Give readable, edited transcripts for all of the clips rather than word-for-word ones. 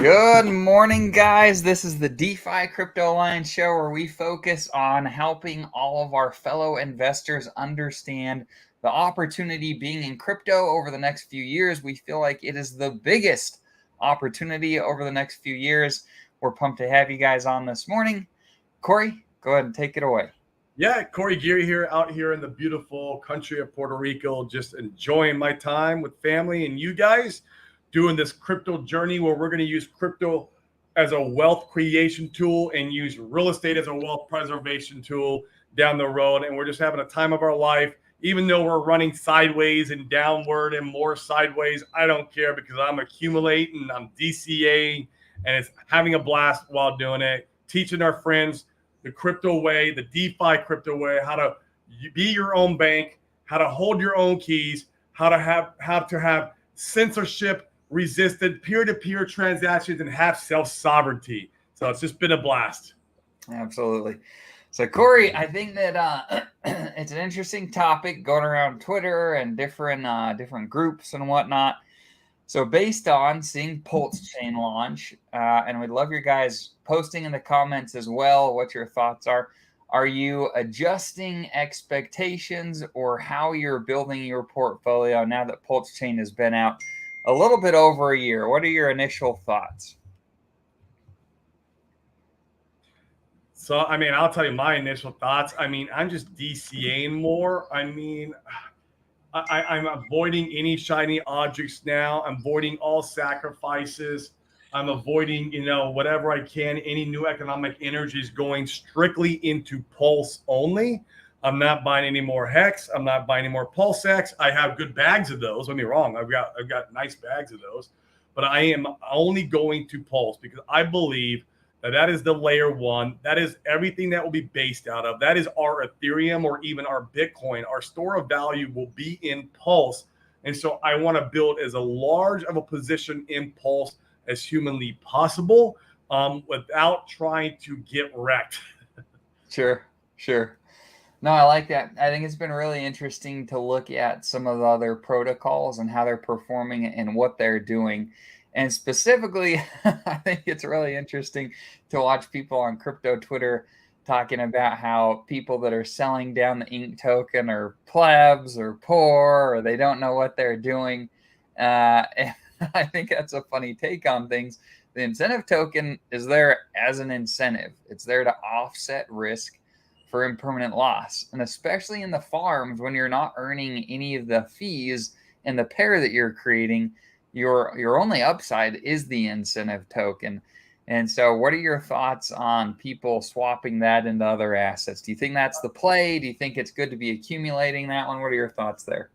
Good morning, guys. This is the DeFi Crypto Alliance show where we focus on helping all of our fellow investors understand the opportunity being in crypto over the next few years. We feel like it is the biggest opportunity over the next few years. We're pumped to have you guys on this morning. Corey, go ahead and take it away. Yeah, Corey Geary here, out here in the beautiful country of Puerto Rico, just enjoying my time with family and you guys doing this crypto journey where we're going to use crypto as a wealth creation tool and use real estate as a wealth preservation tool down the road. And we're just having a time of our life. Even though we're running sideways and downward and more sideways, I don't care because I'm accumulating, I'm DCAing, and it's having a blast while doing it, teaching our friends the crypto way, the DeFi crypto way, how to be your own bank, how to hold your own keys, how to have censorship resistant peer-to-peer transactions and have self-sovereignty. So it's just been a blast. Absolutely. So Corey, I think that it's an interesting topic going around Twitter and different groups and whatnot. So based on seeing Pulsechain launch, and we'd love your guys posting in the comments as well what your thoughts are. Are you adjusting expectations or how you're building your portfolio now that Pulsechain has been out a little bit over a year? What are your initial thoughts? So, I'll tell you my initial thoughts. I'm just DCAing more. I'm avoiding any shiny objects now. I'm avoiding all sacrifices. I'm avoiding, whatever I can. Any new economic energy is going strictly into Pulse only. I'm not buying any more Hex. I'm not buying any more Pulsex. I have good bags of those. Don't get me wrong. I've got nice bags of those, but I am only going to Pulse because I believe that is the layer one. That is everything that will be based out of. That is our Ethereum or even our Bitcoin. Our store of value will be in Pulse. And so I want to build as a large of a position in Pulse as humanly possible without trying to get wrecked. Sure. No, I like that. I think it's been really interesting to look at some of the other protocols and how they're performing and what they're doing. And specifically, I think it's really interesting to watch people on crypto Twitter talking about how people that are selling down the ink token are plebs or poor or they don't know what they're doing. And I think that's a funny take on things. The incentive token is there as an incentive. It's there to offset risk for impermanent loss. And especially in the farms when you're not earning any of the fees in the pair that you're creating, your only upside is the incentive token. And so what are your thoughts on people swapping that into other assets? Do you think that's the play? Do you think it's good to be accumulating that one? What are your thoughts there?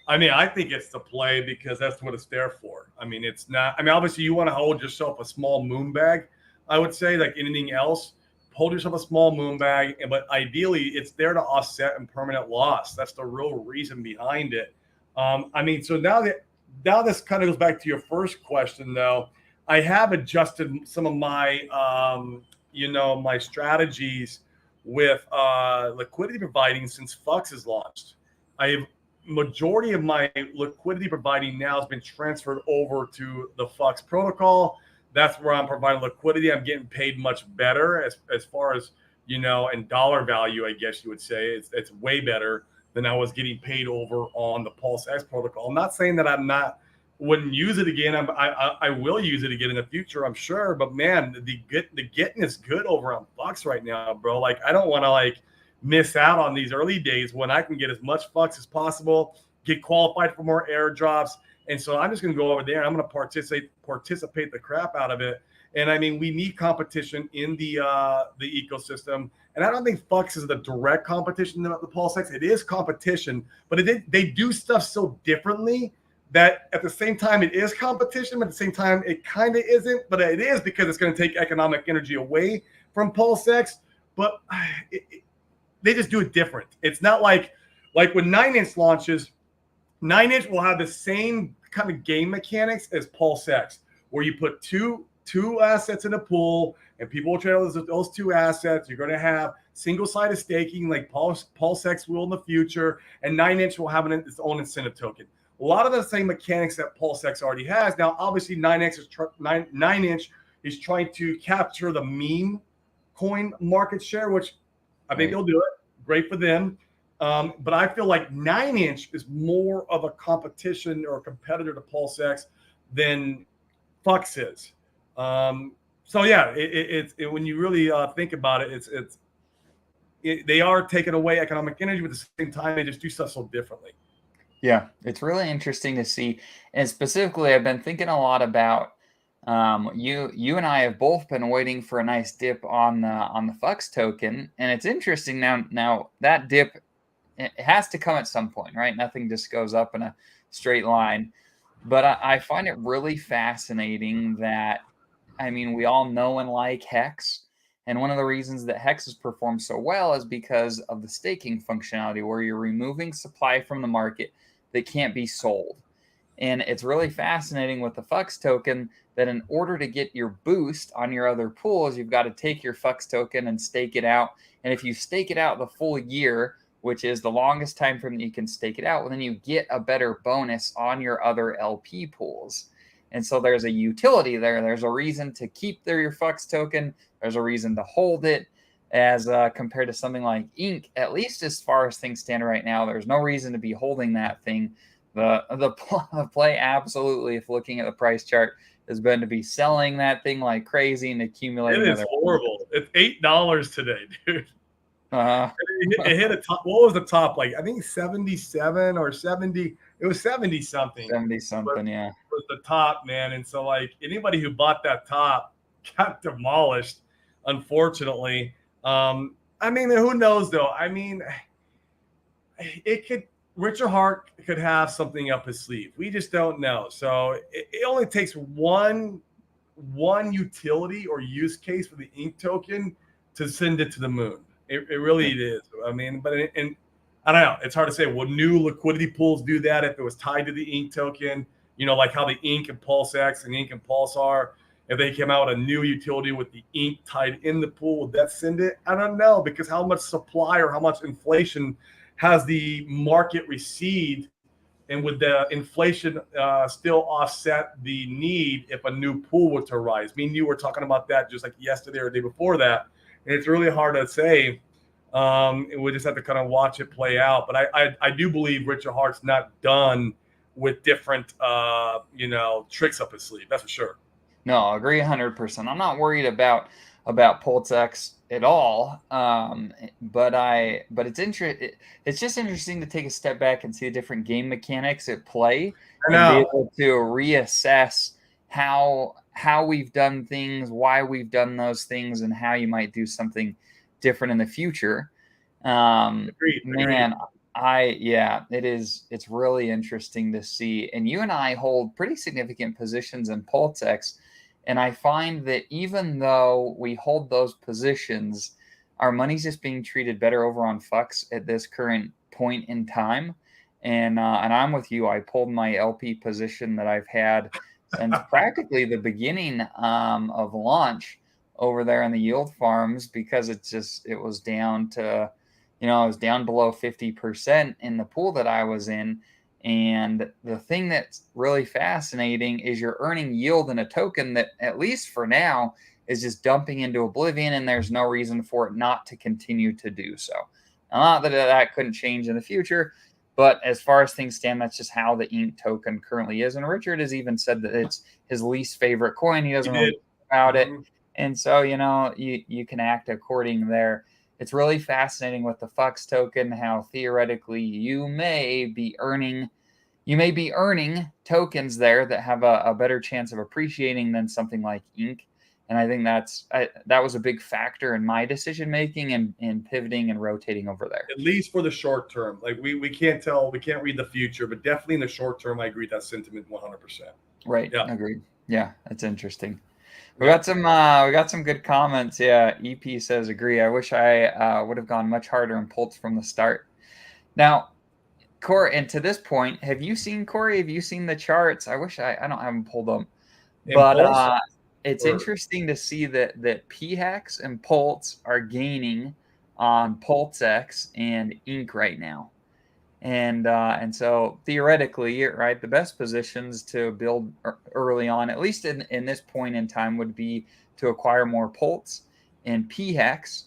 I think it's the play because that's what it's there for. It's not, obviously you want to hold yourself a small moon bag. I would say like anything else, hold yourself a small moon bag, but ideally it's there to offset impermanent loss. That's the real reason behind it. So now this kind of goes back to your first question, though. I have adjusted some of my, my strategies with liquidity providing since Fux has launched. Majority of my liquidity providing now has been transferred over to the Fux protocol. That's where I'm providing liquidity. I'm getting paid much better as far as, in dollar value, I guess you would say. It's way better than I was getting paid over on the Pulse X protocol. I'm not saying that wouldn't use it again. I will use it again in the future, I'm sure. But man, the getting is good over on Fux right now, bro. Like I don't want to miss out on these early days when I can get as much Fux as possible, get qualified for more airdrops. And so I'm just going to go over there and I'm going to participate the crap out of it. And we need competition in the ecosystem. And I don't think Fux is the direct competition to the Pulse X. It is competition, but they do stuff so differently that at the same time it is competition, but at the same time it kind of isn't. But it is because it's going to take economic energy away from Pulse X. But they just do it different. It's not like when 9-inch launches, 9-inch will have the same kind of game mechanics as Pulse X, where you put two assets in a pool and people will trade those two assets. You're going to have single-sided staking like Pulse X will in the future, and 9-inch will have its own incentive token. a lot of the same mechanics that Pulsex already has. Now, obviously, 9-inch is trying to capture the meme coin market share, which I think they'll do it. Great for them. But I feel like 9-inch is more of a competition or a competitor to Pulsex than Fux is. So yeah, when you really think about it, they are taking away economic energy, but at the same time, they just do stuff so differently. Yeah, it's really interesting to see, and specifically, I've been thinking a lot about you and I have both been waiting for a nice dip on the Fux token, and it's interesting now. Now that dip, it has to come at some point, right? Nothing just goes up in a straight line. But I find it really fascinating that, I mean, we all know and like Hex. And one of the reasons that Hex has performed so well is because of the staking functionality, where you're removing supply from the market that can't be sold. And it's really fascinating with the Fux token that in order to get your boost on your other pools, you've got to take your Fux token and stake it out. And if you stake it out the full year, which is the longest time frame that you can stake it out, well, then you get a better bonus on your other LP pools. And so there's a utility there. There's a reason to keep your Fux token. There's a reason to hold it, as compared to something like Ink. At least as far as things stand right now, there's no reason to be holding that thing. The play, absolutely, if looking at the price chart, has been to be selling that thing like crazy and accumulating. It is horrible. It's $8 today, dude. Uh, it hit a top. What was the top? Like, I think 77 or 70. It was 70 something. 70 something, yeah. Was the top, man. And so, like, anybody who bought that top got demolished, unfortunately. I mean, who knows though? I mean, it could. Richard Hart could have something up his sleeve. We just don't know. So it only takes one utility or use case for the Ink token to send it to the moon. It really is. I mean, but and I don't know. It's hard to say. Will new liquidity pools do that if it was tied to the Ink token? You know, like how the Ink and PulseX and Ink and Pulse are. If they came out with a new utility with the Ink tied in the pool, would that send it? I don't know, because how much supply or how much inflation has the market received, and would the inflation still offset the need if a new pool were to rise? Me and you were talking about that just like yesterday or the day before that, and it's really hard to say. We just have to kind of watch it play out. But I do believe Richard Hart's not done with different tricks up his sleeve. That's for sure. No, I agree 100%. I'm not worried about Pulsex at all. But it's just interesting to take a step back and see the different game mechanics at play and be able to reassess how we've done things, why we've done those things, and how you might do something different in the future. Agreed. Man, it's really interesting to see. And you and I hold pretty significant positions in Pulsex. And I find that even though we hold those positions, our money's just being treated better over on Fux at this current point in time. And I'm with you. I pulled my LP position that I've had since practically the beginning of launch over there in the yield farms, because it was down to, it was down below 50% in the pool that I was in. And the thing that's really fascinating is you're earning yield in a token that, at least for now, is just dumping into oblivion, and there's no reason for it not to continue to do so. Now, not that that couldn't change in the future, but as far as things stand, that's just how the Ink token currently is. And Richard has even said that it's his least favorite coin. He doesn't really think about it. And so, you can act according there. It's really fascinating with the Fux token, how theoretically you may be earning tokens there that have a better chance of appreciating than something like Ink. And I think that was a big factor in my decision making and pivoting and rotating over there. At least for the short term. Like we can't tell, we can't read the future, but definitely in the short term, I agree with that sentiment 100%. Right. Yeah. Agreed. Yeah, that's interesting. We got some good comments. Yeah, EP says agree. I wish I would have gone much harder in Pulse from the start. Now, Corey, and to this point, have you seen the charts? I wish I don't have them pulled up, but it's interesting to see that PHEX and Pulse are gaining on Pulsex and Ink right now. And so theoretically, right, the best positions to build early on, at least in this point in time, would be to acquire more Pulse and PHEX.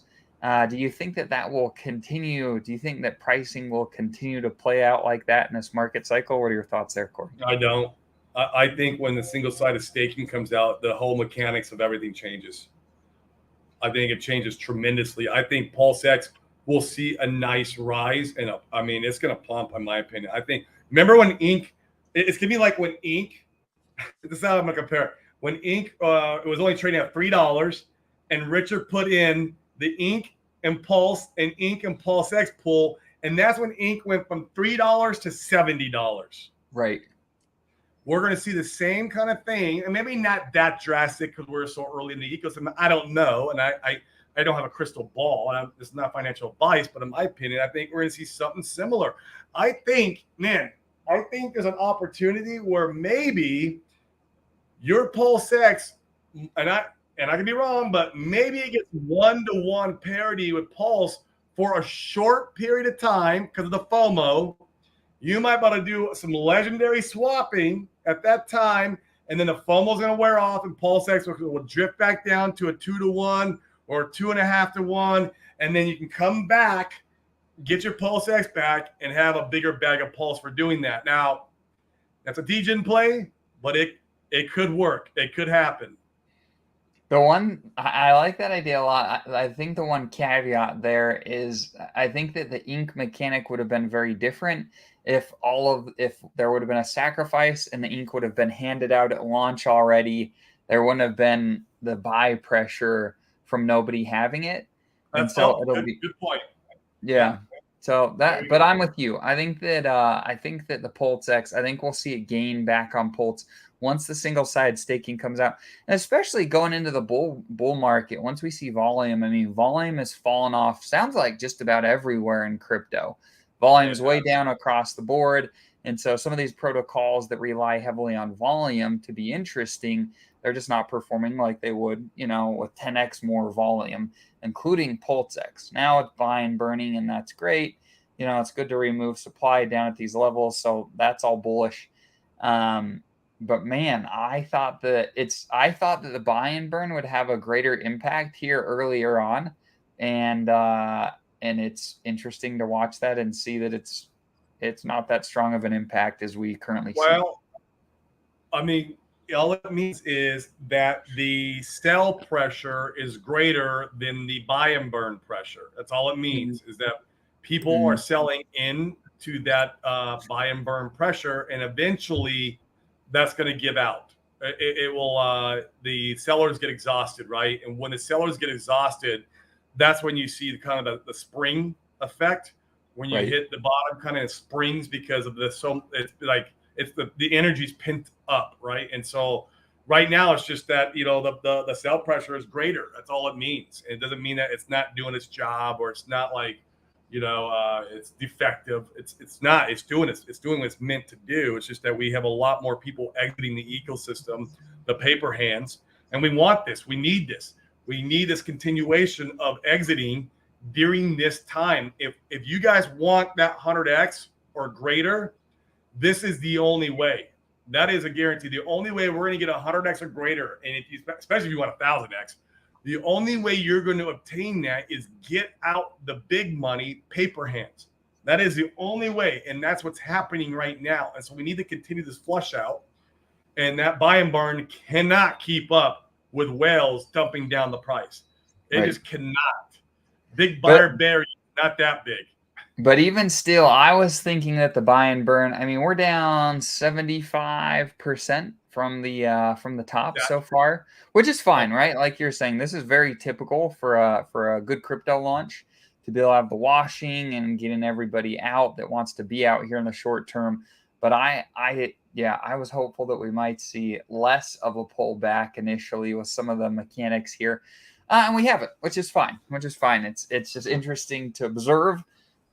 Do you think that that will continue? Do you think that pricing will continue to play out like that in this market cycle? What are your thoughts there, Corey? I don't. I think when the single-sided staking comes out, the whole mechanics of everything changes. I think it changes tremendously. I think Pulsex will see a nice rise, and I mean, it's going to pump, in my opinion. I think. Remember when Ink? It's going to be like when Ink. This is how I'm going to compare it. When Ink it was only trading at $3, and Richard put in the Ink and Pulse and Ink and Pulsex pool, and that's when Ink went from $3 to $70. Right. We're going to see the same kind of thing, and maybe not that drastic because we're so early in the ecosystem. I don't know, and I don't have a crystal ball, and it's not financial advice, but in my opinion, I think we're going to see something similar. I think there's an opportunity where maybe your Pulsex, and I could be wrong, but maybe it gets 1-to-1 parity with Pulse for a short period of time because of the FOMO. You might be able to do some legendary swapping at that time, and then the FOMO is going to wear off, and Pulsex will drift back down to a 2-to-1 or 2.5-to-1, and then you can come back, get your Pulsex back, and have a bigger bag of Pulse for doing that. Now, that's a degen play, but it could work. It could happen. The one I like that idea a lot. I think the one caveat there is I think that the ink mechanic would have been very different if there would have been a sacrifice and the ink would have been handed out at launch already. There wouldn't have been the buy pressure from nobody having it. And so it'll be good point. Yeah. So but I'm with you. I think that the Pulsex, I think we'll see a gain back on Pulse once the single side staking comes out, and especially going into the bull market. Once we see volume, I mean, volume has fallen off. Sounds like just about everywhere in crypto. Volume's way down across the board, and so some of these protocols that rely heavily on volume to be interesting, they're just not performing like they would, with 10x more volume, including Pulsex. Now it's buying, burning, and that's great. It's good to remove supply down at these levels, so that's all bullish. But man, I thought that the buy and burn would have a greater impact here earlier on, and it's interesting to watch that and see that it's not that strong of an impact as we currently see. Well, I mean, all it means is that the sell pressure is greater than the buy and burn pressure. That's all it means, is that people are selling into that buy and burn pressure, and eventually that's going to give out. It will, the sellers get exhausted, right? And when the sellers get exhausted, that's when you see kind of the spring effect. When you hit the bottom, kind of springs because of it's the energy's pent up, right? And so right now it's just that, the sell pressure is greater. That's all it means. It doesn't mean that it's not doing its job, or it's not like, it's defective. It's not. It's doing what it's meant to do. It's just that we have a lot more people exiting the ecosystem, the paper hands, and we want this. We need this. We need this continuation of exiting during this time. If you guys want that 100x or greater, this is the only way. That is a guarantee. The only way we're going to get 100x or greater, and especially if you want 1,000x, the only way you're going to obtain that is get out the big money paper hands. That is the only way, and that's what's happening right now. And so we need to continue this flush out, and that buy and burn cannot keep up with whales dumping down the price. It just cannot. Big buyer bear, not that big. But even still, I was thinking that the buy and burn, I mean, we're down 75% from the top so far, which is fine, right? Like you're saying, this is very typical for a good crypto launch, to be able to have the washing and getting everybody out that wants to be out here in the short term. But I was hopeful that we might see less of a pullback initially with some of the mechanics here. And we haven't, which is fine. It's just interesting to observe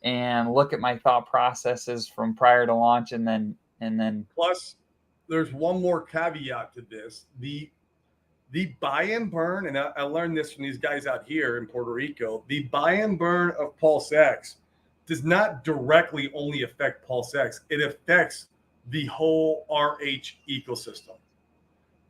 and look at my thought processes from prior to launch, and then plus there's one more caveat to this. The buy and burn, and I learned this from these guys out here in Puerto Rico, the buy and burn of Pulsex does not directly only affect PulseX. It affects the whole RH ecosystem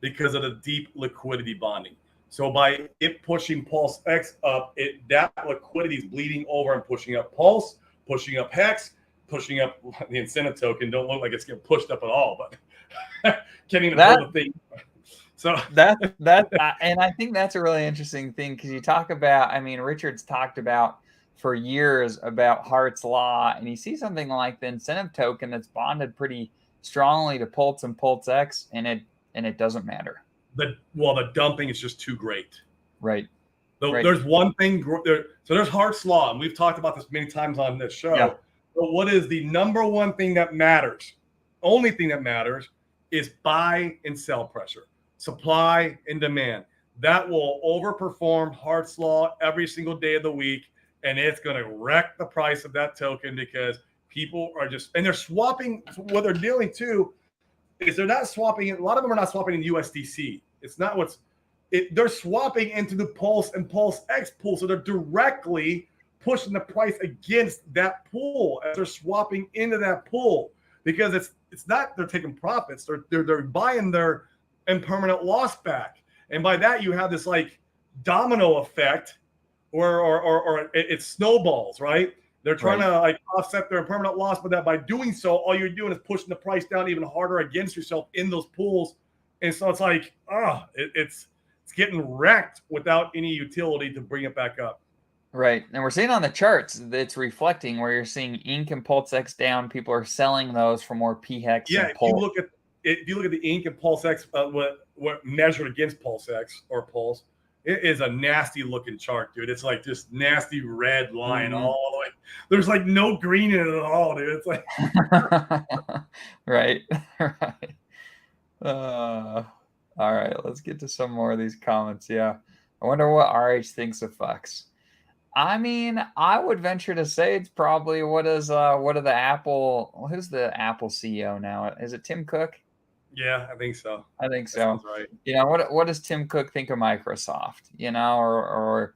because of the deep liquidity bonding. So by it pushing PulseX up, that liquidity is bleeding over and pushing up Pulse, pushing up Hex, pushing up the incentive token. Don't look like it's getting pushed up at all, but can't even hold the thing. So and I think that's a really interesting thing because you talk about, I mean, Richard's talked about for years about Hart's Law, and you see something like the incentive token that's bonded pretty strongly to Pulse and PulseX, and it doesn't matter. The dumping is just too great. Right. There's one thing there. So there's Hart's Law, and we've talked about this many times on this show. Yeah. But what is the number one thing that matters? Only thing that matters is buy and sell pressure, supply and demand. That will overperform Hart's Law every single day of the week, and it's going to wreck the price of that token because people are just, and they're swapping. What they're doing too is they're not swapping it. A lot of them are not swapping in USDC. It's not they're swapping into the Pulse and PulseX pool. So they're directly pushing the price against that pool as they're swapping into that pool because it's not they're taking profits. They're buying their impermanent loss back. And by that, you have this like domino effect or it snowballs, right? They're trying to like offset their impermanent loss, but that by doing so, all you're doing is pushing the price down even harder against yourself in those pools. And so it's like, it's getting wrecked without any utility to bring it back up. Right. And we're seeing on the charts that it's reflecting where you're seeing Ink and PulseX down. People are selling those for more PHEX. Yeah, if you look at the Ink and PulseX, what measured against PulseX or Pulse, it is a nasty looking chart, dude. It's like this nasty red line all the way. There's like no green in it at all, dude. It's like right. All right, let's get to some more of these comments. Yeah. I wonder what RH thinks of Fux. I mean, I would venture to say it's probably who's the Apple CEO now? Is it Tim Cook? Yeah, I think so. I think so. Sounds right. You know, what does Tim Cook think of Microsoft? You know, or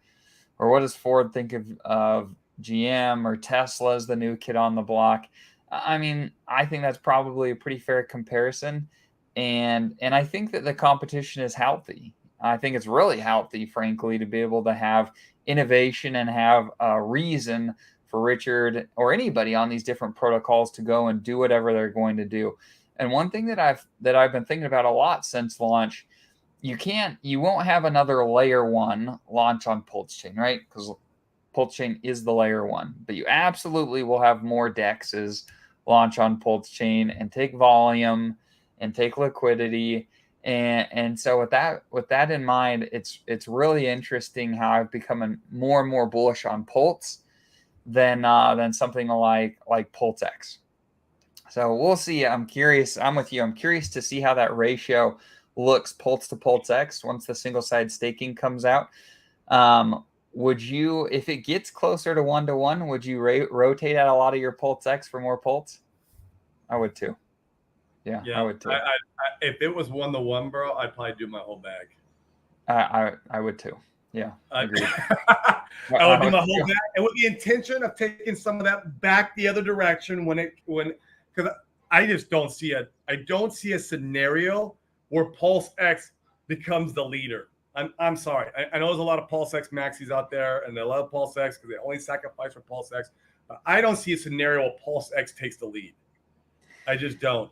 what does Ford think of GM or Tesla as the new kid on the block? I mean, I think that's probably a pretty fair comparison. And I think that the competition is healthy. I think it's really healthy, frankly, to be able to have innovation and have a reason for Richard or anybody on these different protocols to go and do whatever they're going to do. And one thing that I've been thinking about a lot since launch, you won't have another layer 1 launch on Pulsechain, right? Because Pulsechain is the layer 1, but you absolutely will have more DEXs launch on Pulsechain and take volume and take liquidity. And so with that in mind, it's really interesting how I've become more and more bullish on Pulse than something like PulseX. So we'll see. I'm curious. I'm with you. I'm curious to see how that ratio looks Pulse to PulseX once the single side staking comes out. Would you, if it gets closer to 1-to-1, would you rotate out a lot of your PulseX for more Pulse? I would too. Yeah, I would too. If it was 1-to-1, bro, I'd probably do my whole bag. I would too. Yeah, I would do my whole bag, and with the intention of taking some of that back the other direction because I just don't see a scenario where PulseX becomes the leader. I'm sorry. I know there's a lot of PulseX maxis out there, and they love PulseX because they only sacrifice for PulseX. But I don't see a scenario where PulseX takes the lead. I just don't.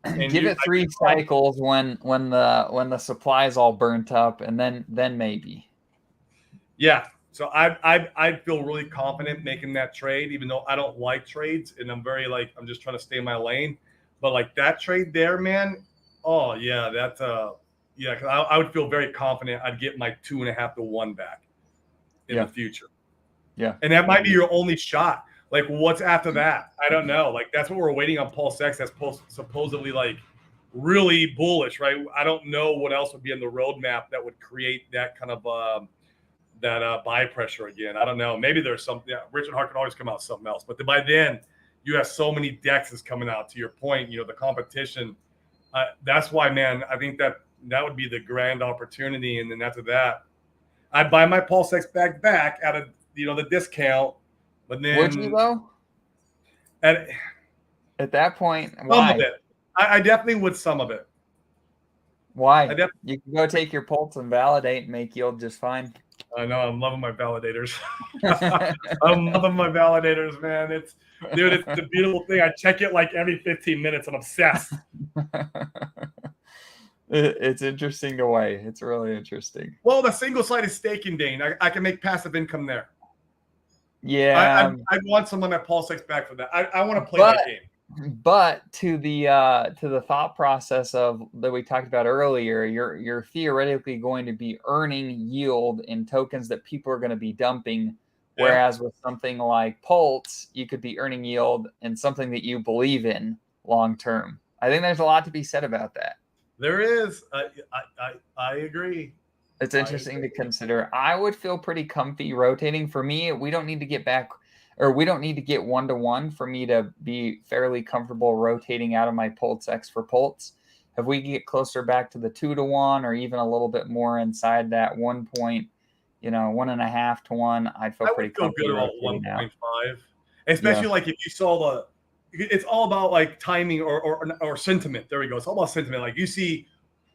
Give it 3 cycles when the supply is all burnt up, and then maybe. Yeah. So I feel really confident making that trade, even though I don't like trades, and I'm just trying to stay in my lane. But like that trade there, man. Oh yeah, that's yeah. Cause I would feel very confident I'd get my 2.5-to-1 back in the future. Yeah. And that might be your only shot. Like, what's after that? I don't know. Like, that's what we're waiting on PulseX. That's supposedly like really bullish, right? I don't know what else would be in the roadmap that would create that kind of buy pressure again. I don't know. Maybe there's something. Yeah, Richard Hart can always come out with something else. But by then, you have so many DEXs coming out. To your point, the competition. That's why, man. I think that would be the grand opportunity. And then after that, I'd buy my PulseX back out of the discount. But Would you then though? at At that point, some of why? it, I definitely would some of it. I Why? definitely. You can go take your pulse and validate and make yield just fine. I know I'm loving my validators. I'm loving my validators, man. It's a beautiful thing. I check it like every 15 minutes. I'm obsessed. It's interesting to weigh. It's really interesting. Well, the single-sided staking, Dane, I can make passive income there. Yeah, I want some of my Pulsex back for that. I want to play but that game. but to the thought process of that we talked about earlier, you're theoretically going to be earning yield in tokens that people are going to be dumping. Yeah, Whereas with something like Pulse, you could be earning yield in something that you believe in long term. I think there's a lot to be said about that. there is. I agree. It's I interesting to agree. consider. I would feel pretty comfy rotating. For me, we don't need to get back, or we don't need to get 1-to-1 for me to be fairly comfortable rotating out of my Pulse X for Pulse. If we get closer back to the 2-to-1, or even a little bit more inside that 1 point, 1.5-to-1, I'd feel I pretty would feel comfy good about rotating out. 1.5, Yeah, especially like if you saw the. It's all about like timing or sentiment. There we go. It's all about sentiment. Like you see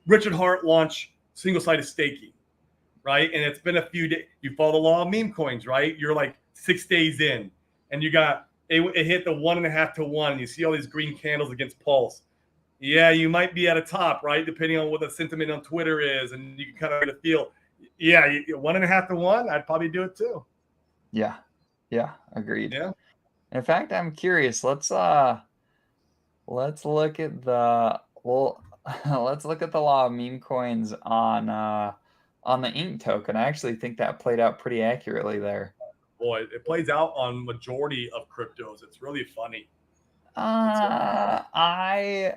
Richard Hart launch single-sided staking, right? And it's been a few days. You follow the law of meme coins, right? You're like 6 days in, and you got it hit the 1.5-to-1. And you see all these green candles against Pulse. Yeah, you might be at a top, right? Depending on what the sentiment on Twitter is, and you can kind of get a feel. Yeah, 1.5-to-1. I'd probably do it too. yeah, yeah. Agreed. Yeah. In fact, I'm curious. Let's look at the well, let's look at the law of meme coins on the ink token. I actually think that played out pretty accurately there. Boy, it plays out on majority of cryptos. It's really funny. It's Uh, I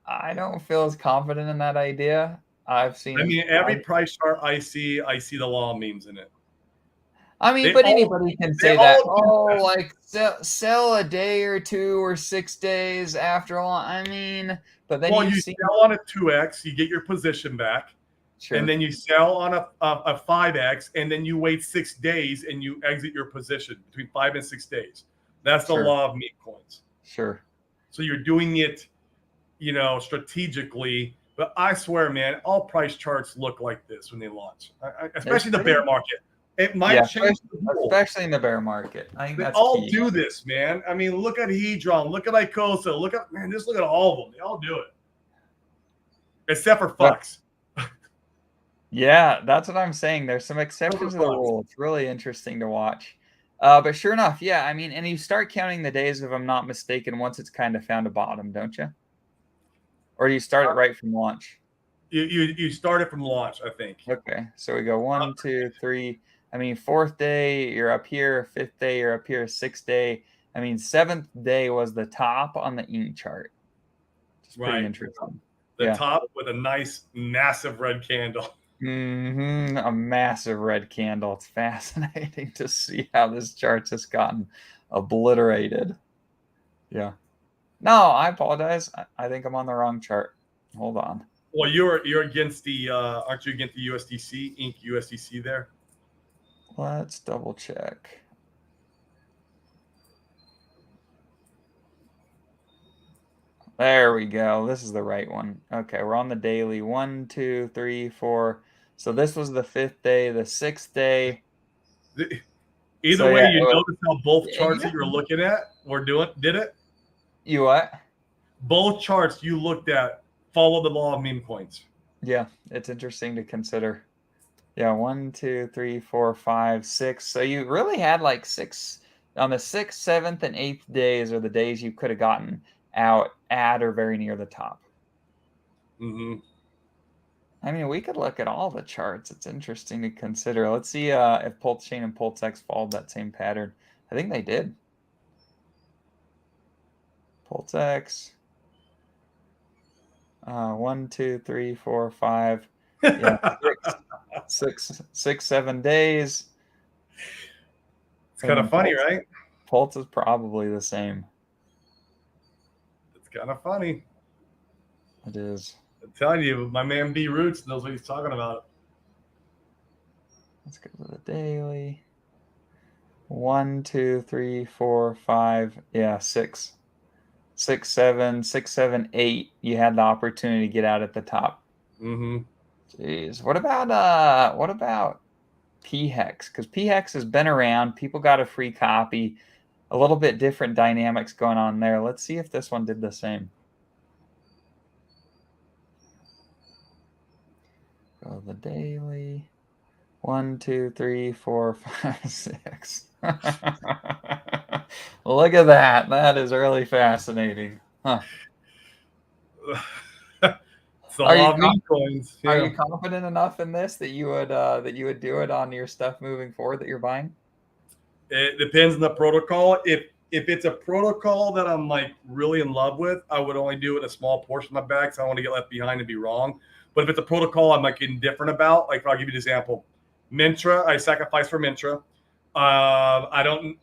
I don't feel as confident in that idea. I've I seen mean, every price chart I see the law memes in it. They but all anybody can they say that, all do oh, that. like sell a day or two or 6 days after all. I mean, but then Well, you've you seen sell on a 2x, you get your position back, and sure, then you sell on a 5x, and then you wait 6 days and you exit your position between 5 and 6 days. That's the sure, law of meme coins. sure. So you're doing it, strategically. But I swear, man, all price charts look like this when they launch, It's especially the pretty bear market. It might yeah, change the rule. especially in the bear market. I think They that's all key. do this, man. I mean, look at Hedron, look at Icosa, just look at all of them. They all do it, except for But Fox. yeah, that's what I'm saying. There's some Except for exceptions to the Fox. rule. It's really interesting to watch. But sure enough, yeah, I mean, and you start counting the days, if I'm not mistaken, once it's kind of found a bottom, don't you? Or do you start it right from launch? You started from launch, I think. Okay, so we go 1, 2, 3. I mean, fourth day, you're up here. Fifth day, you're up here. Sixth day. I mean, seventh day was the top on the ink chart. It's pretty Right. interesting. The Yeah. top with a nice, massive red candle. A massive red candle. It's fascinating to see how this chart's just gotten obliterated. Yeah. No, I apologize. I think I'm on the wrong chart. Hold on. Well, you're against the aren't you against the USDC, Inc. USDC there? Let's double check. There we go. This is the right one. Okay, we're on the daily. 1, 2, 3, 4. So this was the fifth day, the sixth day. Either So way, yeah, you notice how both charts yeah. that you're looking at did it? You what? Both charts you looked at follow the law of meme coins. Yeah, it's interesting to consider. Yeah, 1, 2, 3, 4, 5, 6. So you really had like six on the sixth, seventh, and eighth days are the days you could have gotten out at or very near the top. Mm-hmm. I mean, we could look at all the charts. It's interesting to consider. Let's see if Pulsechain and Pulsex followed that same pattern. I think they did. Pulsex. 1, 2, 3, 4, 5. Yeah, 7 days. It's kind of funny, right? Pulse is probably the same. It's kind of funny. It is. I'm telling you, my man B Roots knows what he's talking about. Let's go to the daily. 1, 2, 3, 4, 5. Yeah, 6. 6, 7, 6, 7, 8. You had the opportunity to get out at the top. Mm-hmm. Jeez. What about P-Hex? Because P-Hex has been around. People got a free copy. A little bit different dynamics going on there. Let's see if this one did the same. Go the daily. 1, 2, 3, 4, 5, 6. Look at that. That is really fascinating. Huh. It's a Are you lot of meme coins. are Yeah. you confident enough in this that you would do it on your stuff moving forward that you're buying? It depends on the protocol. If it's a protocol that I'm like really in love with, I would only do it a small portion of my bag, so I don't want to get left behind and be wrong. But if it's a protocol I'm like indifferent about, like I'll give you an example. Mintra, I sacrifice for Mintra. I don't,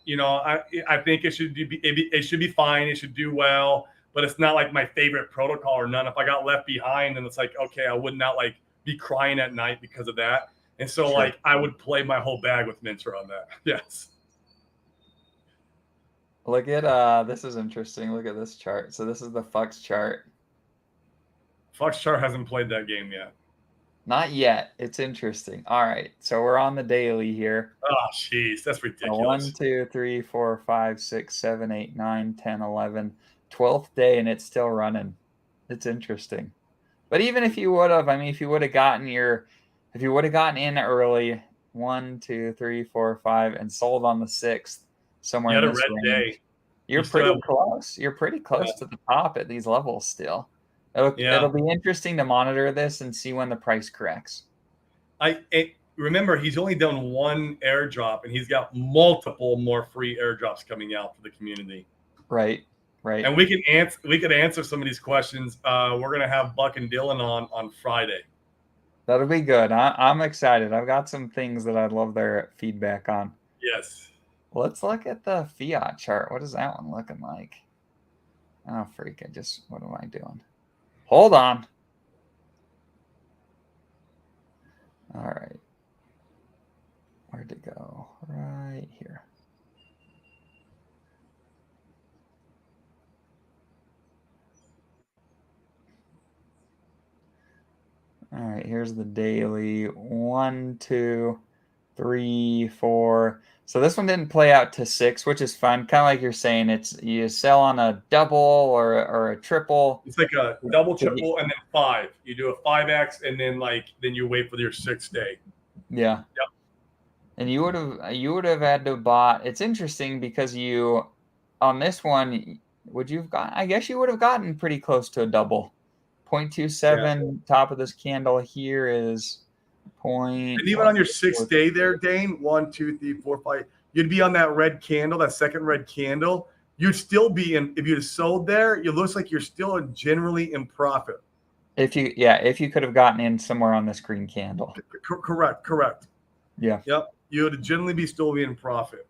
I think it should be fine. It should do well, but it's not like my favorite protocol or none. If I got left behind, then it's like, okay, I would not like be crying at night because of that. And so Sure. like I would play my whole bag with Mintra on that. Yes. Look at this is interesting. Look at this chart. So this is the Fux chart. Foxchar hasn't played that game yet. Not yet. It's interesting. All right. So we're on the daily here. Oh, jeez, that's So 1, ridiculous. 2, 3, 4, 5, 6, 7, 8, 9, 10, 11. 12th day and it's still running. It's interesting. But even if you would have, I mean, if you would have gotten in early, 1, 2, 3, 4, 5, and sold on the 6th, somewhere You in had a this red range, day. you're You still pretty have, close. You're pretty close yeah, to the top at these levels still. yeah. It'll be interesting to monitor this and see when the price corrects. Remember he's only done one airdrop, and he's got multiple more free airdrops coming out for the community. Right, right. And we could answer some of these questions. We're gonna have Buck and Dylan on Friday. That'll be good. I'm excited. I've got some things that I'd love their feedback on. Yes. Let's look at the fiat chart. What is that one looking like? Oh, freak. What am I doing? Hold on. All right. Where'd it go? Right here. All right, here's the daily. 1, 2, 3, 4. So this one didn't play out to 6, which is fun. Kind of like you're saying, it's you sell on a double or a triple. It's like a double, triple, and then 5. You do a 5x, and then you wait for your 6th day. Yeah. Yep. And you would have had to bought. It's interesting because you on this one I guess you would have gotten pretty close to a double. 0.27 Yeah. top of this candle here is point. And even on your 6th day there, Dane, 1, 2, 3, 4, 5, you'd be on that red candle, that second red candle. You'd still be in, if you'd have sold there, it looks like you're still generally in profit. If you could have gotten in somewhere on this green candle. Correct. Yeah. Yep. You would generally be still be in profit.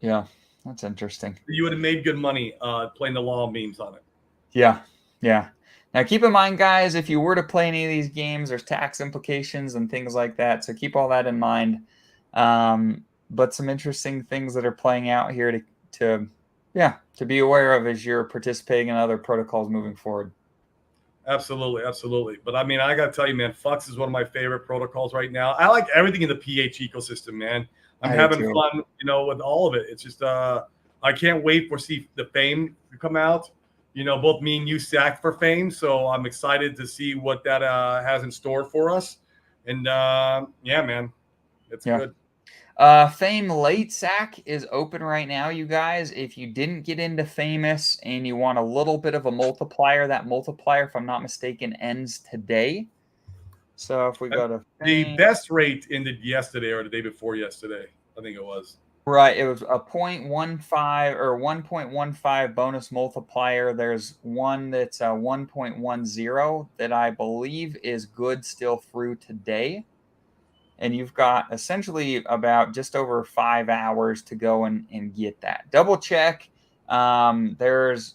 Yeah. That's interesting. You would have made good money playing the law memes on it. Yeah. Yeah. Now, keep in mind, guys, if you were to play any of these games, there's tax implications and things like that. So keep all that in mind. But some interesting things that are playing out here to be aware of as you're participating in other protocols moving forward. Absolutely. But I mean, I got to tell you, man, Flux is one of my favorite protocols right now. I like everything in the PH ecosystem, man. I'm having fun, with all of it. It's just, I can't wait for see the Fame to come out. Both me and you sacked for Fame, so I'm excited to see what that has in store for us. And yeah, man, it's good. Fame late sack is open right now, you guys. If you didn't get into Famous and you want a little bit of a multiplier, that multiplier, if I'm not mistaken, ends today. So if we go to the best rate ended yesterday or the day before yesterday, I think it was. Right, it was a 0.15 or 1.15 bonus multiplier. There's one that's a 1.10 that I believe is good still through today. And you've got essentially about just over 5 hours to go and get that. Double check. There was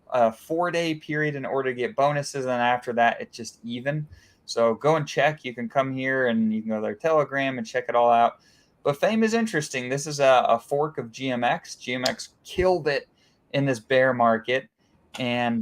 a 4-day period in order to get bonuses, and after that, it's just even. So go and check. You can come here and you can go to their Telegram and check it all out. But Fame is interesting. This is a fork of GMX. GMX killed it in this bear market, and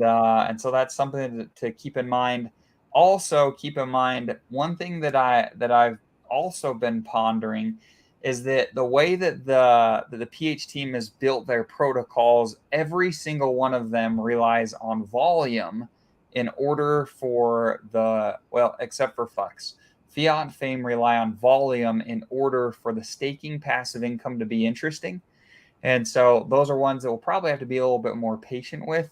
so that's something to keep in mind. Also, keep in mind one thing that I've also been pondering is that the way that the PH team has built their protocols, every single one of them relies on volume in order for except for Fux. Fiat and Fame rely on volume in order for the staking passive income to be interesting. And so those are ones that we'll probably have to be a little bit more patient with.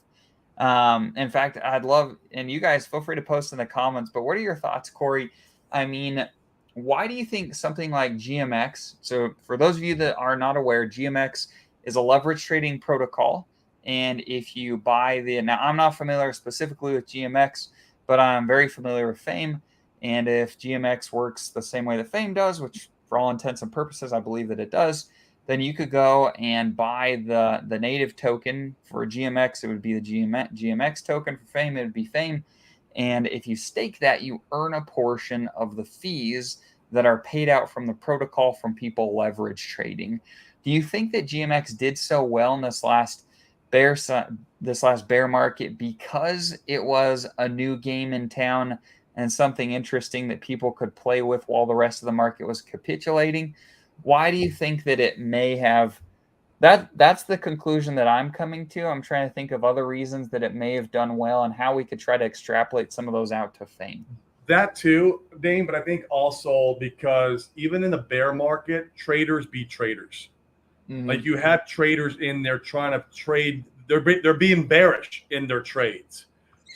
In fact, I'd love, and you guys feel free to post in the comments, but what are your thoughts, Corey? I mean, why do you think something like GMX? So, for those of you that are not aware, GMX is a leverage trading protocol. And if you buy now I'm not familiar specifically with GMX, but I'm very familiar with Fame. And if GMX works the same way that Fame does, which for all intents and purposes, I believe that it does, then you could go and buy the native token for GMX. It would be the GMX token. For Fame, it would be Fame. And if you stake that, you earn a portion of the fees that are paid out from the protocol from people leverage trading. Do you think that GMX did so well in this last bear market because it was a new game in town and something interesting that people could play with while the rest of the market was capitulating? Why do you think that it may have that's the conclusion that I'm coming to? I'm trying to think of other reasons that it may have done well and how we could try to extrapolate some of those out to Fame. That too, Dane, but I think also because even in the bear market, traders beat traders. Mm-hmm. Like you have traders in there trying to trade. They're being bearish in their trades.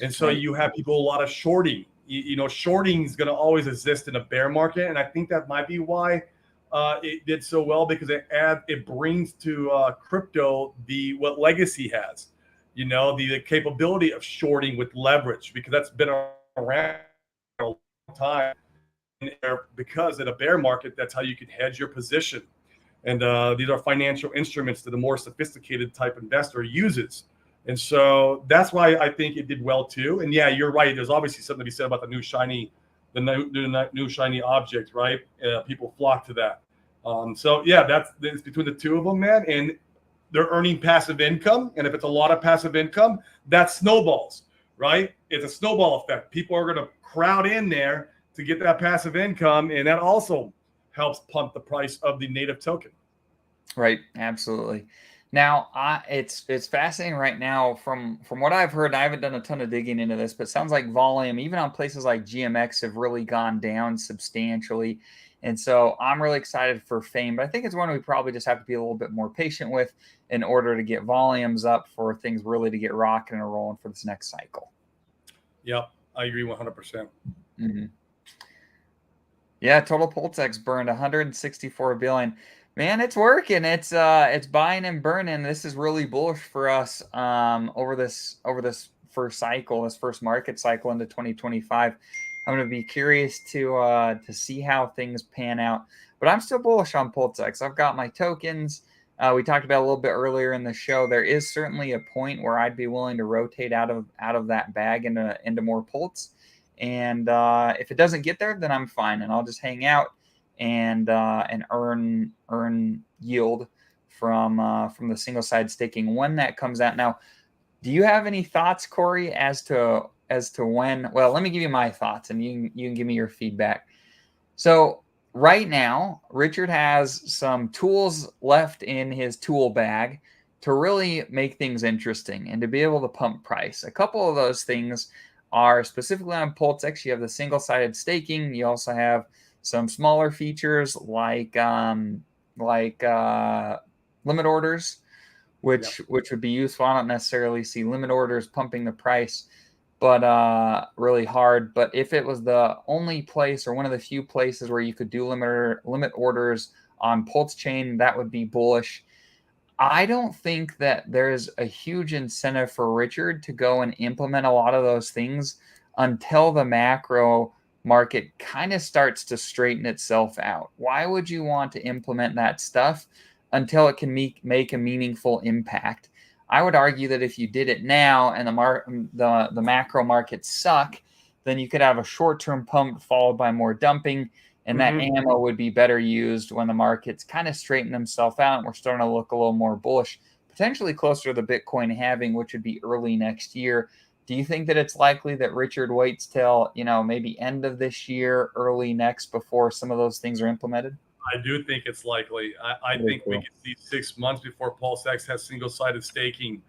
And so you have people, a lot of shorting. You know, shorting is going to always exist in a bear market. And I think that might be why it did so well, because it brings to crypto what Legacy has, you know, the capability of shorting with leverage, because that's been around a long time. And because in a bear market, that's how you can hedge your position. And these are financial instruments that a more sophisticated type investor uses. And so that's why I think it did well too. And yeah, you're right. There's obviously something to be said about the new shiny object, right? People flock to that. So yeah, that's between the two of them, man. And they're earning passive income. And if it's a lot of passive income, that snowballs, right? It's a snowball effect. People are going to crowd in there to get that passive income. And that also helps pump the price of the native token. Right. Absolutely. Now, it's fascinating right now from what I've heard. I haven't done a ton of digging into this, but it sounds like volume, even on places like GMX, have really gone down substantially. And so I'm really excited for Fame, but I think it's one we probably just have to be a little bit more patient with in order to get volumes up for things really to get rocking and rolling for this next cycle. Yep, I agree 100%. Mm-hmm. Yeah, total Pulsechain burned 164 billion. Man, it's working. It's buying and burning. This is really bullish for us over this first cycle, this first market cycle into 2025. I'm going to be curious to see how things pan out. But I'm still bullish on Pulsechain. I've got my tokens. We talked about a little bit earlier in the show. There is certainly a point where I'd be willing to rotate out of that bag into more Pulse. And if it doesn't get there, then I'm fine, and I'll just hang out and earn yield from the single side staking when that comes out. Now, do you have any thoughts, Corey, as to when? Well, let me give you my thoughts, and you can give me your feedback. So right now, Richard has some tools left in his tool bag to really make things interesting and to be able to pump price. A couple of those things are specifically on Pulsechain. You have the single-sided staking. You also have some smaller features like limit orders, which would be useful. I don't necessarily see limit orders pumping the price, but really hard. But if it was the only place or one of the few places where you could do limit orders on Pulsechain, that would be bullish. I don't think that there's a huge incentive for Richard to go and implement a lot of those things until the macro market kind of starts to straighten itself out. Why would you want to implement that stuff until it can make a meaningful impact? I would argue that if you did it now and the macro markets suck, then you could have a short-term pump followed by more dumping. And that ammo would be better used when the markets kind of straighten themselves out and we're starting to look a little more bullish, potentially closer to the Bitcoin halving, which would be early next year. Do you think that it's likely that Richard waits till, maybe end of this year, early next, before some of those things are implemented? I do think it's likely. I think we could see 6 months before PulseX has single-sided staking.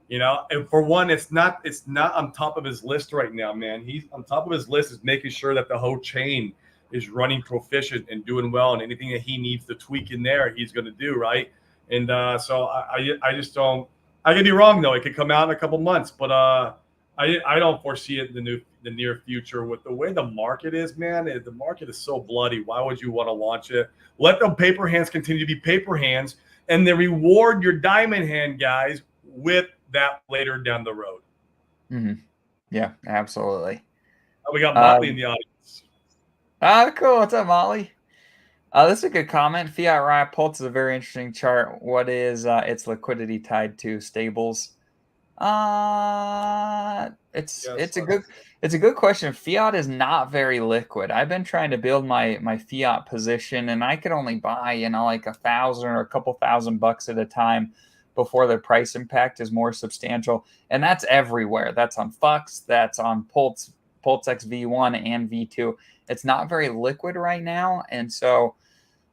And for one, it's not on top of his list right now, man. He's on top of his list is making sure that the whole chain is running proficient and doing well, and anything that he needs to tweak in there, he's going to do, right. And so I just don't. I could be wrong though. It could come out in a couple months, but I don't foresee it in the near future. With the way the market is, man, the market is so bloody. Why would you want to launch it? Let the paper hands continue to be paper hands, and then reward your diamond hand guys with that later down the road. Mm-hmm. Yeah, absolutely. We got Motley in the audience. Cool. What's up, Motley? This is a good comment. Fiat Riot Pulse is a very interesting chart. What is its liquidity tied to? Stables? It's a good question. Fiat is not very liquid. I've been trying to build my fiat position, and I could only buy like 1,000 or a couple $1,000 at a time before the price impact is more substantial. And that's everywhere. That's on Fux. That's on Pulsex V1 and V2. It's not very liquid right now, and so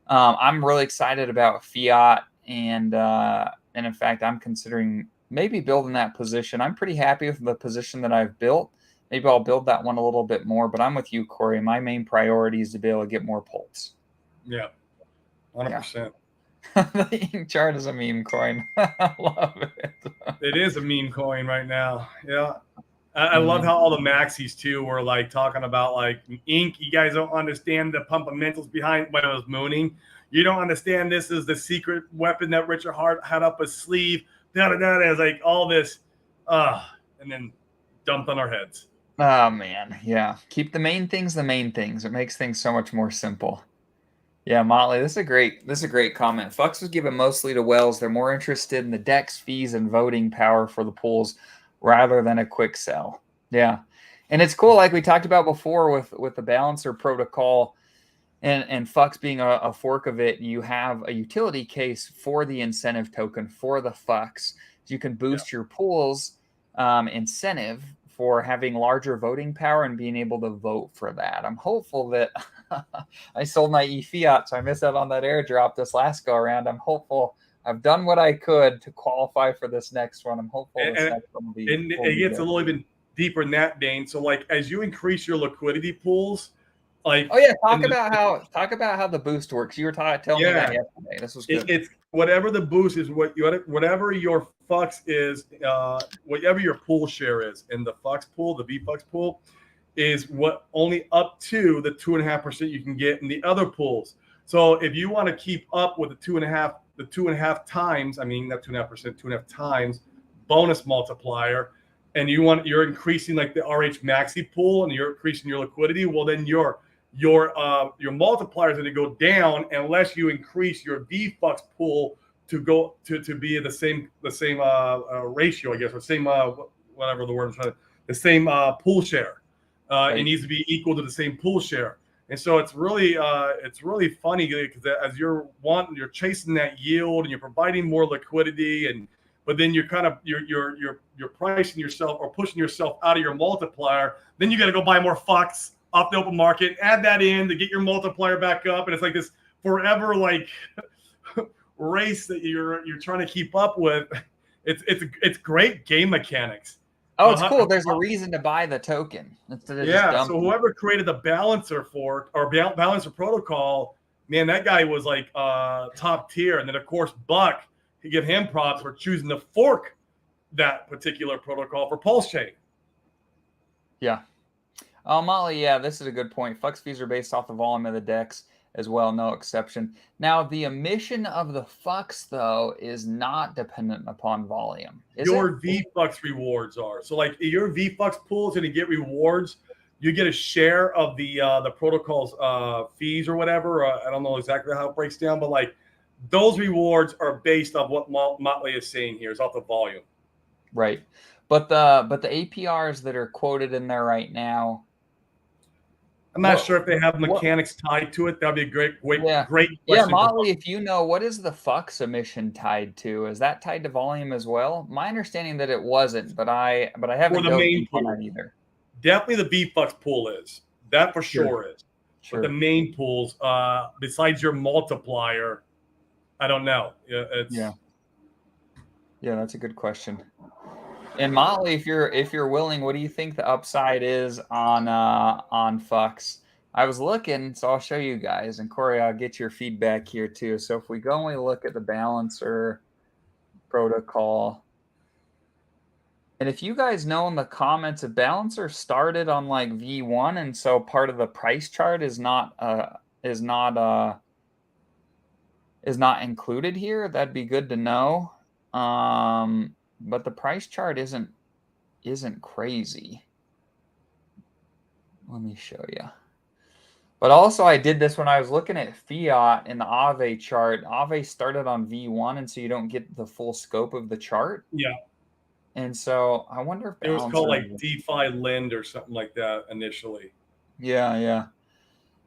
I'm really excited about fiat, and in fact, I'm considering maybe building that position. I'm pretty happy with the position that I've built. Maybe I'll build that one a little bit more, but I'm with you, Corey. My main priority is to be able to get more Pulse. Yeah, 100%. The chart is a meme coin. I love it. It is a meme coin right now. Yeah. I love how all the maxis too were like talking about like ink. You guys don't understand the fundamentals behind when it was mooning. You don't understand this is the secret weapon that Richard Hart had up his sleeve. It's like all this, and then dumped on our heads. Oh man, yeah. Keep the main things the main things. It makes things so much more simple. Yeah, Motley, this is a great comment. Fux was given mostly to Wells. They're more interested in the DEX fees and voting power for the pools rather than a quick sell. Yeah. And it's cool, like we talked about before with the balancer protocol and Fux being a fork of it, you have a utility case for the incentive token for the Fux. So you can boost your pools incentive for having larger voting power and being able to vote for that. I'm hopeful that I sold my eFiat, so I missed out on that airdrop this last go around. I'm hopeful I've done what I could to qualify for this next one. I'm hopeful this next one will be. And it gets a little even deeper in that vein. So, like, as you increase your liquidity pools, like, talk about how the boost works. You were telling me that yesterday. This was good. It's whatever the boost is, whatever your Fux is, whatever your pool share is in the Fux pool, the VFux pool, is what only up to the 2.5% you can get in the other pools. So if you want to keep up with the 2.5 times, I mean not 2.5%, 2.5 times bonus multiplier, and you're increasing like the RH Maxi pool and you're increasing your liquidity, well then your multiplier is going to go down unless you increase your VFux pool to go to be the same ratio, I guess, or same whatever the word I'm trying to, the same pool share. It needs to be equal to the same pool share. And so it's really funny because as you're chasing that yield and you're providing more liquidity, but then you're kind of you're pricing yourself or pushing yourself out of your multiplier. Then you got to go buy more Fux off the open market, add that in to get your multiplier back up, and it's like this forever like race that you're trying to keep up with. It's great game mechanics. Oh, it's cool. There's a reason to buy the token. So whoever created the balancer balancer protocol, man, that guy was like top tier. And then of course Buck, he give him props for choosing to fork that particular protocol for Pulsechain. Yeah. Molly, this is a good point. Fux fees are based off the volume of the DEX as well, no exception. Now, the emission of the Fux, though, is not dependent upon volume. Your VFux rewards are. So, like, your VFux pool is going to get rewards. You get a share of the protocol's fees or whatever. I don't know exactly how it breaks down, but, like, those rewards are based on what Motley is saying here. It's off the volume. Right. But the APRs that are quoted in there right now, I'm not What sure if they have what mechanics tied to it. That'd be a yeah. great Yeah, question for Motley, if you know, what is the Fux emission tied to? Is that tied to volume as well? My understanding that it wasn't, but I for haven't the dove main deep on pool. that either. Definitely the V-Flux pool is. That for Sure. sure is. But the Sure. main pools, besides your multiplier, I don't know. Yeah. Yeah, that's a good question. And Motley, if you're willing, what do you think the upside is on Fux? I was looking, so I'll show you guys. And Corey, I'll get your feedback here too. So if we go and we look at the balancer protocol, and if you guys know in the comments, a balancer started on like V1, and so part of the price chart is not included here. That'd be good to know. But the price chart isn't crazy. Let me show you. But also, I did this when I was looking at Fiat in the Aave chart. Aave started on V1, and so you don't get the full scope of the chart. Yeah. And so I wonder if It was called balancer. like DeFi Lend or something like that initially. Yeah, yeah.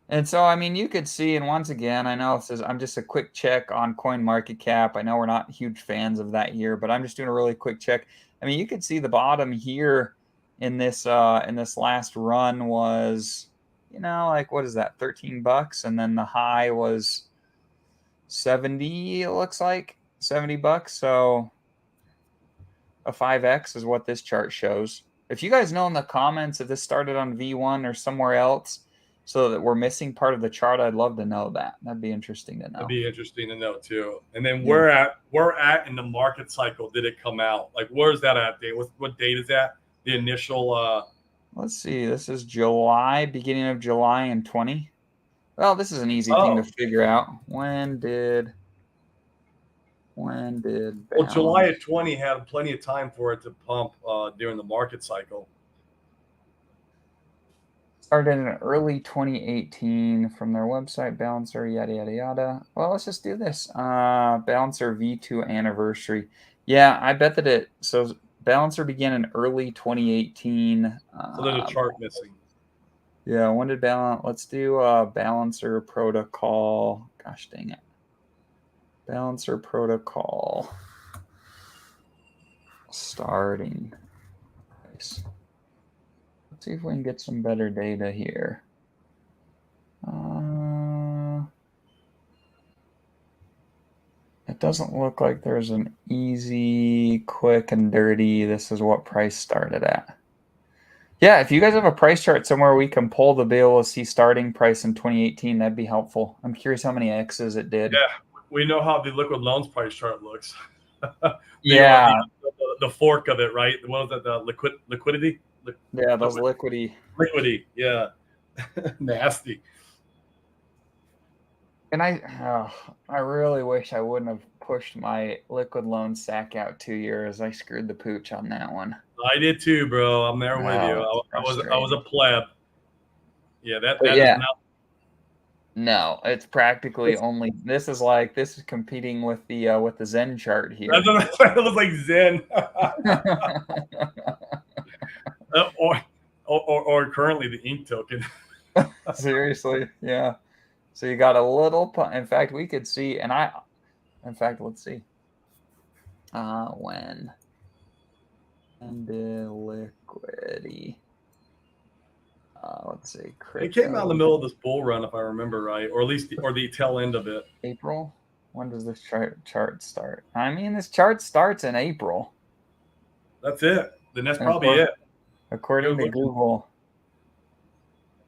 And so, I mean, you could see, and once again, I know I'm just a quick check on CoinMarketCap. I know we're not huge fans of that here, but I'm just doing a really quick check. I mean, you could see the bottom here in this last run was, like what is that, $13, and then the high was 70. It looks like $70. So a 5x is what this chart shows. If you guys know in the comments if this started on V1 or somewhere else, so that we're missing part of the chart, I'd love to know that. That'd be interesting to know. That'd be interesting to know too. And then where at in the market cycle did it come out? Like where's that at date? What date is that? The initial Let's see. This is July, beginning of July in 20. Well, this is an easy thing to figure out. When did Well, July of 20 had plenty of time for it to pump during the market cycle. Started in early 2018 from their website, Balancer, yada, yada, yada. Well, let's just do this. Balancer V2 anniversary. Yeah, I bet that so Balancer began in early 2018. So there's a chart missing. Yeah, when did let's do Balancer protocol. Gosh dang it. Balancer protocol. Starting price. Let's see if we can get some better data here. It doesn't look like there's an easy, quick, and dirty, this is what price started at. Yeah, if you guys have a price chart somewhere we can pull to be able to see starting price in 2018, that'd be helpful. I'm curious how many X's it did. Yeah, we know how the liquid loans price chart looks. The fork of it, right? What was that? The liquidity? Yeah, those liquidity. Liquidity, yeah. Nasty. And I really wish I wouldn't have pushed my liquid loan stack out 2 years. I screwed the pooch on that one. I did too, bro. I'm there with you. I was a pleb. Yeah, that is not. No, it's practically only. This is competing with the Zen chart here. That's what it was like Zen. or currently the ink token. Seriously, yeah. So you got a little. In fact, we could see, let's see. When the liquidity. Let's see. Crypto. It came out in the middle of this bull run, if I remember right, or at least the tail end of it. April. When does this chart start? I mean, this chart starts in April. That's it. Then that's probably it. According to Google,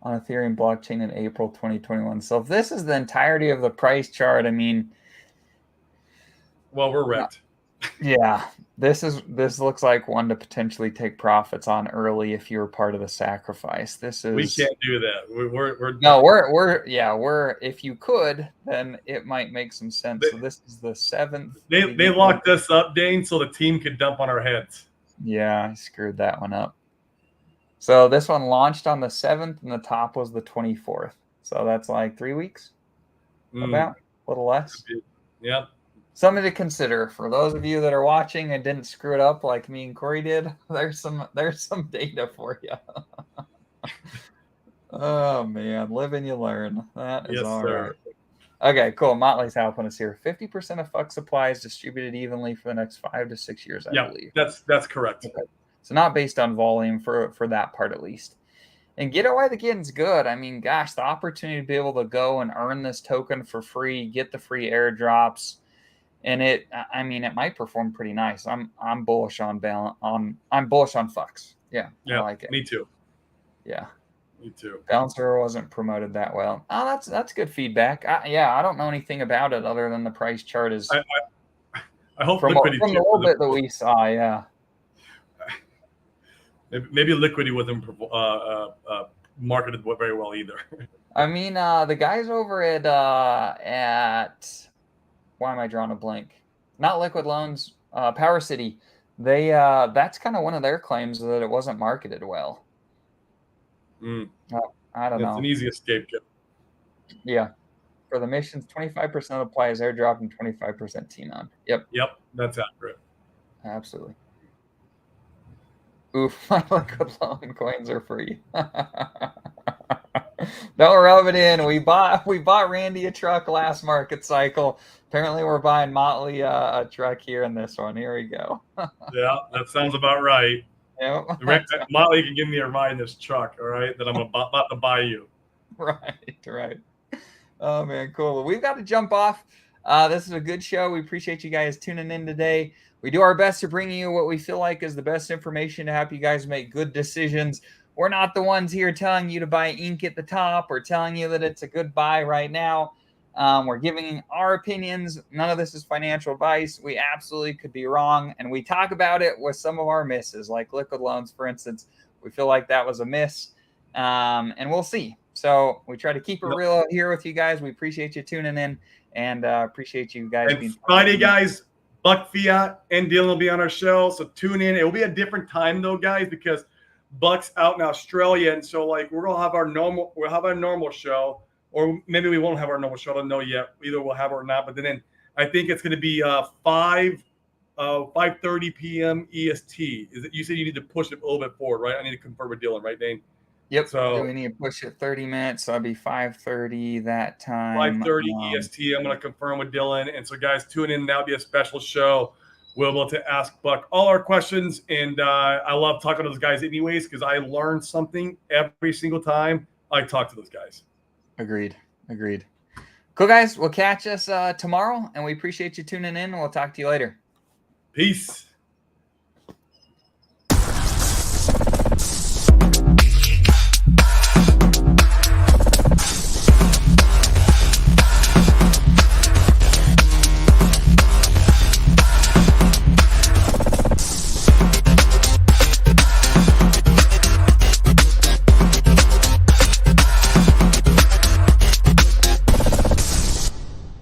on Ethereum blockchain in April 2021. So if this is the entirety of the price chart, I mean, well, we're wrecked. Yeah, this looks like one to potentially take profits on early if you were part of the sacrifice. We can't do that. We're if you could, then it might make some sense. So this is the 7th. They locked us up, Dane, so the team could dump on our heads. Yeah, I screwed that one up. So this one launched on the 7th, and the top was the 24th. So that's like 3 weeks, about a little less. Yep. Something to consider for those of you that are watching and didn't screw it up like me and Corey did. There's some data for you. Oh man, live and you learn. That is Yes, all sir. right. Okay, cool. Motley's helping us here. 50% of FUC supply is distributed evenly for the next 5 to 6 years, I Yeah, believe. that's correct. Okay. So not based on volume for that part at least. And get it while the getting's good. I mean, gosh, the opportunity to be able to go and earn this token for free, get the free airdrops, and it might perform pretty nice. I'm bullish on balance. I'm bullish on FUCs. Yeah, I Yeah, like it. me too. Yeah. Me too. Bouncer wasn't promoted that well. Oh, that's good feedback. I don't know anything about it other than the price chart is I hope from Liquidity the too. little bit that we saw. Yeah, Maybe Liquidity wasn't marketed very well either. I mean the guys over at why am I drawing a blank? Not Liquid Loans, Power City. They that's kind of one of their claims that it wasn't marketed well. I don't It's an know. easy scapegoat. Yeah. For the missions, 25% of play is airdrop and 25% T-non. Yep. Yep, that's accurate. Absolutely. Oof, my Liquid Loan coins are free. Don't rub it in. We bought Randy a truck last market cycle. Apparently, we're buying Motley a truck here in this one. Here we go. Yeah, that sounds about right. Yep. Motley can give me a ride in this truck, all right, that I'm about to buy you. Right. Oh man, cool. Well, we've got to jump off. This is a good show. We appreciate you guys tuning in today. We do our best to bring you what we feel like is the best information to help you guys make good decisions. We're not the ones here telling you to buy ink at the top or telling you that it's a good buy right now. We're giving our opinions. None of this is financial advice. We absolutely could be wrong. And we talk about it with some of our misses, like Liquid Loans, for instance. We feel like that was a miss. And we'll see. So we try to keep it real out here with you guys. We appreciate you tuning in and appreciate you guys And being Friday, guys, Buck Fiat and Dylan will be on our show. So tune in. It will be a different time though, guys, because Buck's out in Australia. And so like we'll have our normal show, or maybe we won't have our normal show. I don't know yet. Either we'll have it or not. But then I think it's gonna be 5:30 p.m. EST. Is it you said you need to push it a little bit forward, right? I need to confirm with Dylan, right, Dane? Yep. So we need to push it 30 minutes. So that'll be 5:30 that time. 5:30 EST. I'm going to confirm with Dylan. And so, guys, tune in. That'll be a special show. We'll be able to ask Buck all our questions. And I love talking to those guys anyways, because I learn something every single time I talk to those guys. Agreed. Cool, guys. We'll catch us tomorrow, and we appreciate you tuning in. We'll talk to you later. Peace.